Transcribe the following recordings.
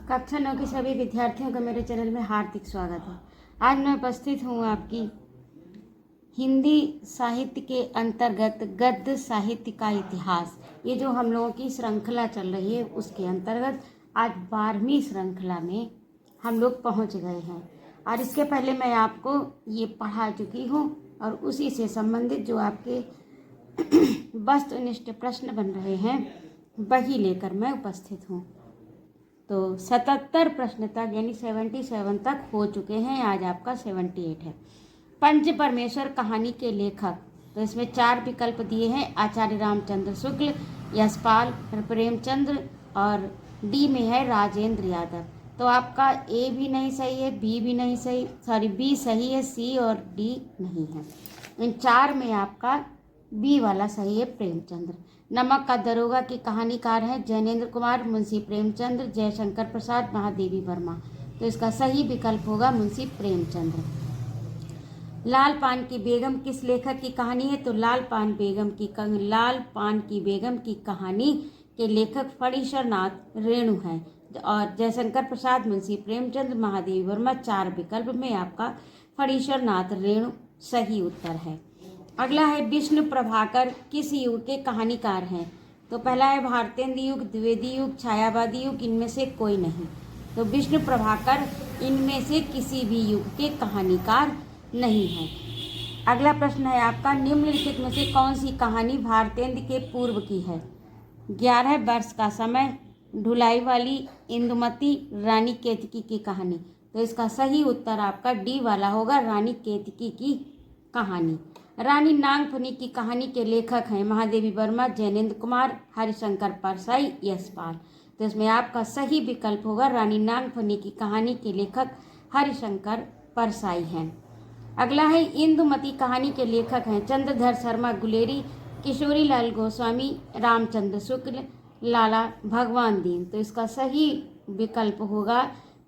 कक्षा 9 के सभी विद्यार्थियों का मेरे चैनल में हार्दिक स्वागत है। आज मैं उपस्थित हूँ आपकी हिंदी साहित्य के अंतर्गत गद्य साहित्य का इतिहास, ये जो हम लोगों की श्रृंखला चल रही है उसके अंतर्गत आज 12वीं श्रृंखला में हम लोग पहुँच गए हैं। और इसके पहले मैं आपको ये पढ़ा चुकी हूँ और उसी से संबंधित जो आपके वस्तुनिष्ठ प्रश्न बन रहे हैं वही लेकर मैं उपस्थित हूँ। तो 77 प्रश्न तक यानी 77 तक हो चुके हैं, आज आपका 78 है। पंच परमेश्वर कहानी के लेखक, तो इसमें 4 विकल्प दिए हैं, आचार्य रामचंद्र शुक्ल, यशपाल, प्रेमचंद्र और डी में है राजेंद्र यादव। तो आपका ए भी नहीं सही है, बी भी नहीं सही, बी सही है, सी और डी नहीं है। इन 4 में आपका बी वाला सही है, प्रेमचंद्र। नमक का दरोगा की कहानीकार है जैनेन्द्र कुमार, मुंशी प्रेमचंद्र, जयशंकर प्रसाद, महादेवी वर्मा। तो इसका सही विकल्प होगा मुंशी प्रेमचंद्र। लाल पान की बेगम किस लेखक की कहानी है? तो लाल पान की बेगम की कहानी के लेखक फणीश्वर नाथ रेणु हैं और जयशंकर प्रसाद, मुंशी प्रेमचंद्र, महादेवी वर्मा। 4 विकल्प में आपका फणीश्वर नाथ रेणु सही उत्तर है। अगला है विष्णु प्रभाकर किस युग के कहानीकार हैं? तो पहला है भारतेंद्र युग, द्विवेदी युग, छायावादी युग, इनमें से कोई नहीं। तो विष्णु प्रभाकर इनमें से किसी भी युग के कहानीकार नहीं है। अगला प्रश्न है आपका, निम्नलिखित में से कौन सी कहानी भारतेंद्र के पूर्व की है? 11 वर्ष का समय, ढुलाई वाली, इंदुमती, रानी केतकी की कहानी। तो इसका सही उत्तर आपका डी वाला होगा, रानी केतकी की कहानी। रानी नागफनी की कहानी के लेखक हैं महादेवी वर्मा, जैनेन्द्र कुमार, हरिशंकर परसाई, यशपाल। तो इसमें आपका सही विकल्प होगा रानी नागफनी की कहानी के लेखक हरिशंकर परसाई हैं। अगला है इंदुमती कहानी के लेखक हैं चंद्रधर शर्मा गुलेरी, किशोरी लाल गोस्वामी, रामचंद्र शुक्ल, लाला भगवान दीन। तो इसका सही विकल्प होगा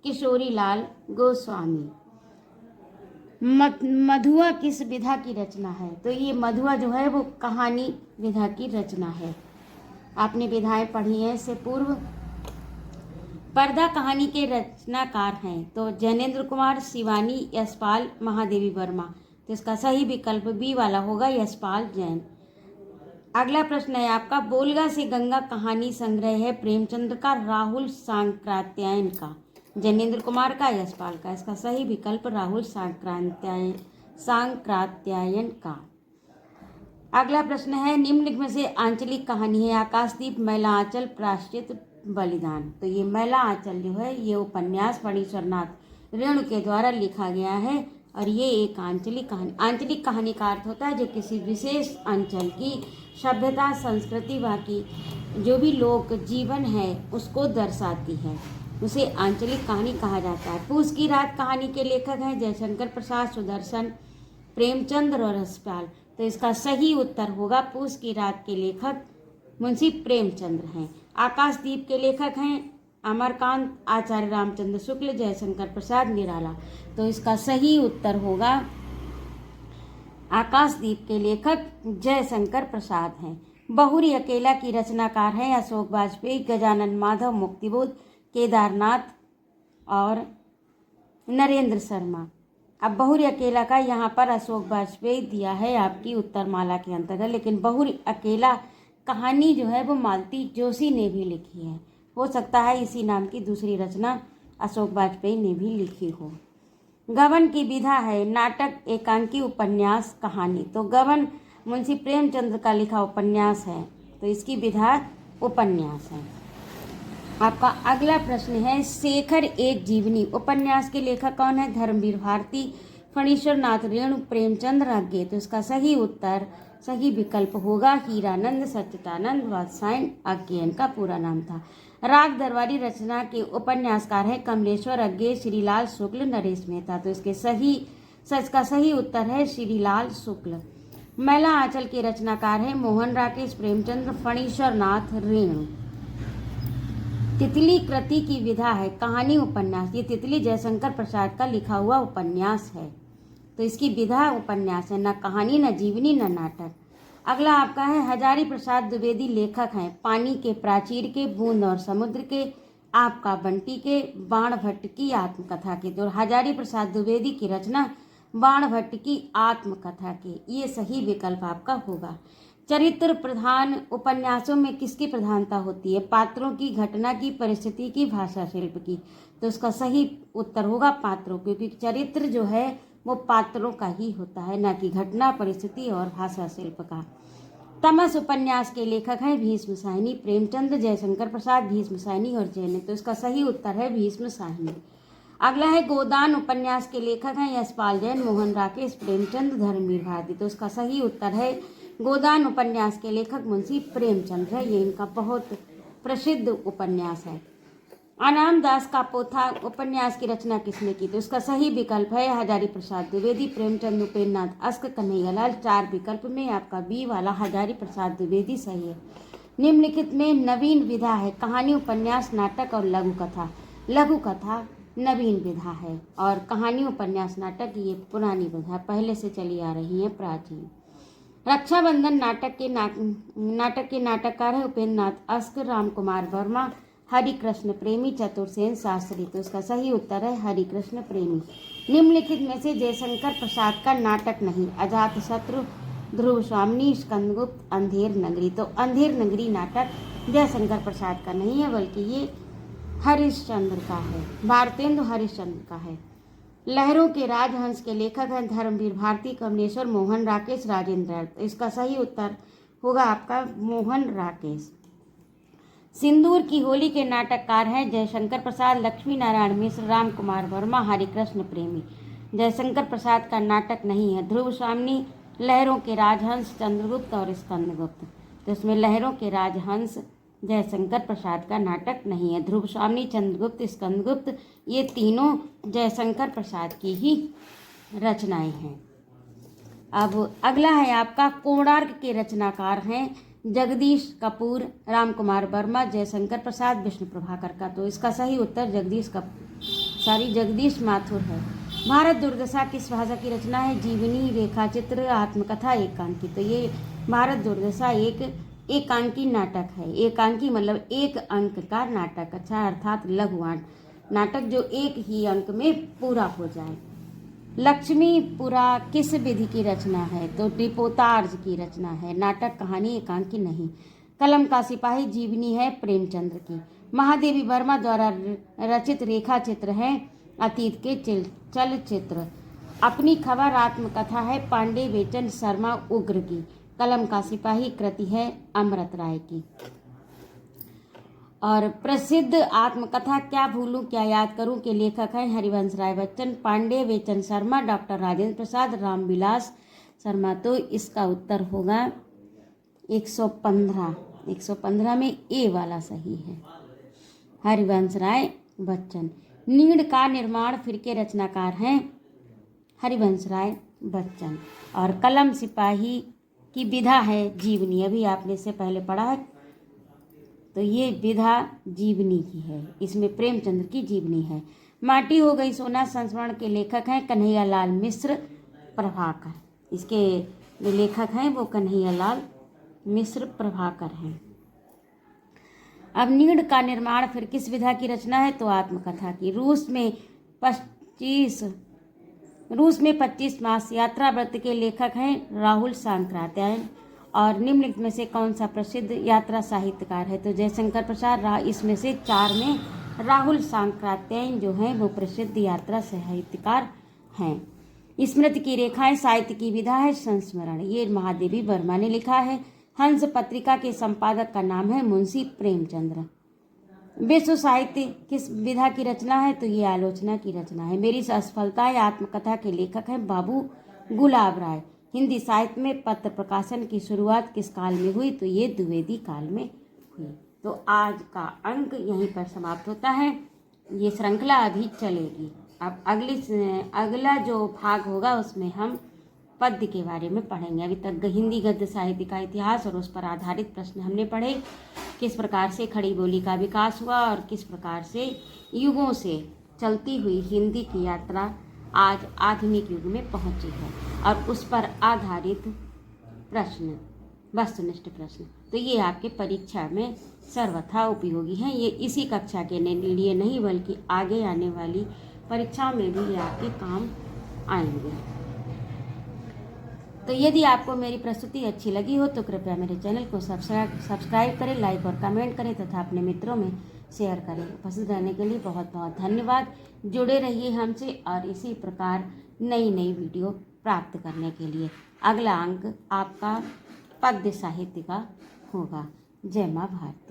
किशोरी लाल गोस्वामी। मधुआ किस विधा की रचना है? तो ये मधुआ जो है वो कहानी विधा की रचना है। आपने विधाएं पढ़ी हैं इससे पूर्व। पर्दा कहानी के रचनाकार हैं तो जैनेन्द्र कुमार, शिवानी, यशपाल, महादेवी वर्मा। तो इसका सही विकल्प बी वाला होगा, यशपाल जैन। अगला प्रश्न है आपका, बोलगा से गंगा कहानी संग्रह है प्रेमचंद्र का, राहुल सांक्रात्यायन का, जैनेन्द्र कुमार का, यशपाल का। इसका सही विकल्प राहुल सांक्रात्यायन का। अगला प्रश्न है, निम्नलिखित में से आंचलिक कहानी है? आकाशदीप, मैला आंचल, प्रायश्चित, बलिदान। तो ये मैला आंचल जो है ये उपन्यास फणीश्वर नाथ रेणु के द्वारा लिखा गया है और ये एक आंचलिक कहानी का अर्थ होता है जो किसी विशेष अंचल की सभ्यता, संस्कृति, बाकी जो भी लोक जीवन है उसको दर्शाती है, उसे आंचलिक कहानी कहा जाता है। पूस की रात कहानी के लेखक हैं जयशंकर प्रसाद, सुदर्शन, प्रेमचंद्र और यशपाल। तो इसका सही उत्तर होगा पूस की रात के लेखक मुंशी प्रेमचंद्र हैं। आकाशदीप के लेखक हैं अमरकांत, आचार्य रामचंद्र शुक्ल, जयशंकर प्रसाद, निराला। तो इसका सही उत्तर होगा आकाशदीप के लेखक जयशंकर प्रसाद हैं। बहुरी अकेला की रचनाकार हैं अशोक वाजपेयी, गजानन माधव, मुक्तिबोध, केदारनाथ और नरेंद्र शर्मा। अब बहुरी अकेला का यहाँ पर अशोक वाजपेयी दिया है आपकी उत्तरमाला के अंतर्गत, लेकिन बहुरी अकेला कहानी जो है वो मालती जोशी ने भी लिखी है। हो सकता है इसी नाम की दूसरी रचना अशोक वाजपेयी ने भी लिखी हो। गबन की विधा है नाटक, एकांकी, उपन्यास, कहानी। तो गबन मुंशी प्रेमचंद्र का लिखा उपन्यास है तो इसकी विधा उपन्यास है। आपका अगला प्रश्न है, शेखर एक जीवनी उपन्यास के लेखक कौन है? धर्मवीर भारती, फणीश्वर नाथ रेणु, प्रेमचंद्र अज्ञे। तो इसका सही विकल्प होगा हीरानंद सच्चिदानंद वात्स्यायन अज्ञे, इनका पूरा नाम था। राग दरबारी रचना के उपन्यासकार हैं कमलेश्वर अज्ञे, श्रीलाल शुक्ल, नरेश मेहता। तो इसके का सही उत्तर है श्रीलाल शुक्ल। मैला आंचल के रचनाकार हैं मोहन राकेश, प्रेमचंद्र, फणीश्वर नाथ रेणु। तितली कृति की विधा है कहानी उपन्यास। ये तितली जयशंकर प्रसाद का लिखा हुआ उपन्यास है तो इसकी विधा उपन्यास है, न कहानी, न जीवनी, न नाटक। अगला आपका है हजारी प्रसाद द्विवेदी लेखक हैं पानी के, प्राचीर के, बूंद और समुद्र के, आपका बंटी के बाणभट्ट की आत्मकथा के। तो हजारी प्रसाद द्विवेदी की रचना बाणभट्ट की आत्मकथा के, ये सही विकल्प आपका होगा। चरित्र प्रधान उपन्यासों में किसकी प्रधानता होती है? पात्रों की, घटना की, परिस्थिति की, भाषा शिल्प की। तो इसका सही उत्तर होगा पात्रों, क्योंकि चरित्र जो है वो पात्रों का ही होता है, ना कि घटना, परिस्थिति और भाषा शिल्प का। तमस उपन्यास के लेखक हैं भीष्म साहनी। प्रेमचंद, जयशंकर प्रसाद, भीष्म साहनी और जैन। तो इसका सही उत्तर है भीष्म साहनी। अगला है गोदान उपन्यास के लेखक हैं यशपाल जैन, मोहन राकेश, प्रेमचंद, धर्मवीर भारती। तो इसका सही उत्तर है गोदान उपन्यास के लेखक मुंशी प्रेमचंद है, ये इनका बहुत प्रसिद्ध उपन्यास है। अनाम दास का पोथा उपन्यास की रचना किसने की? तो इसका सही विकल्प है हजारी प्रसाद द्विवेदी, प्रेमचंद, उपेंद्रनाथ, अश्क, कन्हैयालाल। 4 विकल्प में आपका बी वाला हजारी प्रसाद द्विवेदी सही है। निम्नलिखित में नवीन विधा है? कहानी, उपन्यास, नाटक और लघु कथा। लघु कथा नवीन विधा है और कहानी, उपन्यास, नाटक ये पुरानी विधा पहले से चली आ रही है, प्राचीन। रक्षाबंधन नाटक के नाटककार है उपेंद्रनाथ अश्क, राम कुमार वर्मा, हरिकृष्ण प्रेमी, चतुर्सेन शास्त्री। तो इसका सही उत्तर है हरिकृष्ण प्रेमी। निम्नलिखित में से जयशंकर प्रसाद का नाटक नहीं? अजातशत्रु, ध्रुव स्वामिनी, स्कंदगुप्त, अंधेर नगरी। तो अंधेर नगरी नाटक जयशंकर प्रसाद का नहीं है, बल्कि ये हरिश्चंद्र का है, भारतेंदु हरिश्चंद्र का है। लहरों के राजहंस के लेखक हैं धर्मवीर भारती, कमलेश्वर, मोहन राकेश, राजेंद्र। इसका सही उत्तर होगा आपका मोहन राकेश। सिंदूर की होली के नाटककार हैं जयशंकर प्रसाद, लक्ष्मी नारायण मिश्र, राम कुमार वर्मा, हरिकृष्ण प्रेमी। जयशंकर प्रसाद का नाटक नहीं है। ध्रुव स्वामिनी, लहरों के राजहंस, चंद्रगुप्त और स्कंदगुप्त। तो इसमें लहरों के राजहंस जयशंकर प्रसाद का नाटक नहीं है। ध्रुव स्वामिनी, चंद्रगुप्त, स्कंदगुप्त ये तीनों जयशंकर प्रसाद की ही रचनाएं हैं। अब अगला है आपका कोणार्क के रचनाकार हैं जगदीश कपूर, राम कुमार वर्मा, जयशंकर प्रसाद, विष्णु प्रभाकर का। तो इसका सही उत्तर जगदीश माथुर है। भारत दुर्दशा किस भाषा की रचना है? जीवनी, रेखाचित्र, आत्मकथा, एकांकी। तो ये भारत दुर्दशा एक एकांकी नाटक है। एकांकी मतलब एक अंक का नाटक, अच्छा अर्थात लघु नाटक जो एक ही अंक में पूरा हो जाए। लक्ष्मीपुरा किस विधि की रचना है? तो टिपोतार्ज की रचना है, नाटक, कहानी, एकांकी नहीं। कलम का सिपाही जीवनी है प्रेमचंद्र की। महादेवी वर्मा द्वारा रचित रेखा चित्र है अतीत के चलचित्र। अपनी खबर आत्मकथा है पांडे बेचन शर्मा उग्र की। कलम का सिपाही कृति है अमृत राय की। और प्रसिद्ध आत्मकथा क्या भूलूं क्या याद करूं के लेखक हैं हरिवंश राय बच्चन, पांडे बेचन शर्मा, डॉक्टर राजेंद्र प्रसाद, रामविलास शर्मा। तो इसका उत्तर होगा 115 में ए वाला सही है, हरिवंश राय बच्चन। नीड़ का निर्माण फिर के रचनाकार हैं हरिवंश राय बच्चन। और कलम सिपाही की विधा है जीवनी, अभी आपने इससे पहले पढ़ा है, तो ये विधा जीवनी की है, इसमें प्रेमचंद्र की जीवनी है। माटी हो गई सोना संस्मरण के लेखक हैं कन्हैयालाल मिश्र प्रभाकर। इसके जो लेखक हैं वो कन्हैयालाल मिश्र प्रभाकर हैं। अब नीड़ का निर्माण फिर किस विधा की रचना है? तो आत्मकथा की। रूस में 25 मास यात्रा व्रत के लेखक हैं राहुल सांक्रात्यायन। और निम्नलिखित में से कौन सा प्रसिद्ध यात्रा साहित्यकार है? तो जयशंकर प्रसाद। इसमें से 4 में राहुल सांक्रात्यायन जो हैं वो प्रसिद्ध यात्रा साहित्यकार हैं। स्मृति की रेखाएं साहित्य की विधा है संस्मरण, ये महादेवी वर्मा ने लिखा है। हंस पत्रिका के संपादक का नाम है मुंशी प्रेमचंद्र। विश्व साहित्य किस विधा की रचना है? तो ये आलोचना की रचना है। मेरी असफलताएं आत्मकथा के लेखक हैं बाबू गुलाब राय। हिंदी साहित्य में पत्र प्रकाशन की शुरुआत किस काल में हुई? तो ये द्विवेदी काल में हुई। तो आज का अंक यहीं पर समाप्त होता है, ये श्रृंखला अभी चलेगी। अब अगला जो भाग होगा उसमें हम पद्य के बारे में पढ़ेंगे। अभी तक हिंदी गद्य साहित्य का इतिहास और उस पर आधारित प्रश्न हमने पढ़े, किस प्रकार से खड़ी बोली का विकास हुआ और किस प्रकार से युगों से चलती हुई हिंदी की यात्रा आज आधुनिक युग में पहुंची है, और उस पर आधारित प्रश्न वस्तुनिष्ठ प्रश्न। तो ये आपके परीक्षा में सर्वथा उपयोगी हैं। ये इसी कक्षा के लिए नहीं बल्कि आगे आने वाली परीक्षाओं में भी ये आपके काम आएंगे। तो यदि आपको मेरी प्रस्तुति अच्छी लगी हो तो कृपया मेरे चैनल को सब्सक्राइब करें, लाइक और कमेंट करें तथा अपने मित्रों में शेयर करें। उपस्थित रहने के लिए बहुत बहुत धन्यवाद। जुड़े रहिए हमसे और इसी प्रकार नई नई वीडियो प्राप्त करने के लिए। अगला अंक आपका पद्य साहित्य का होगा। जय माँ भारती।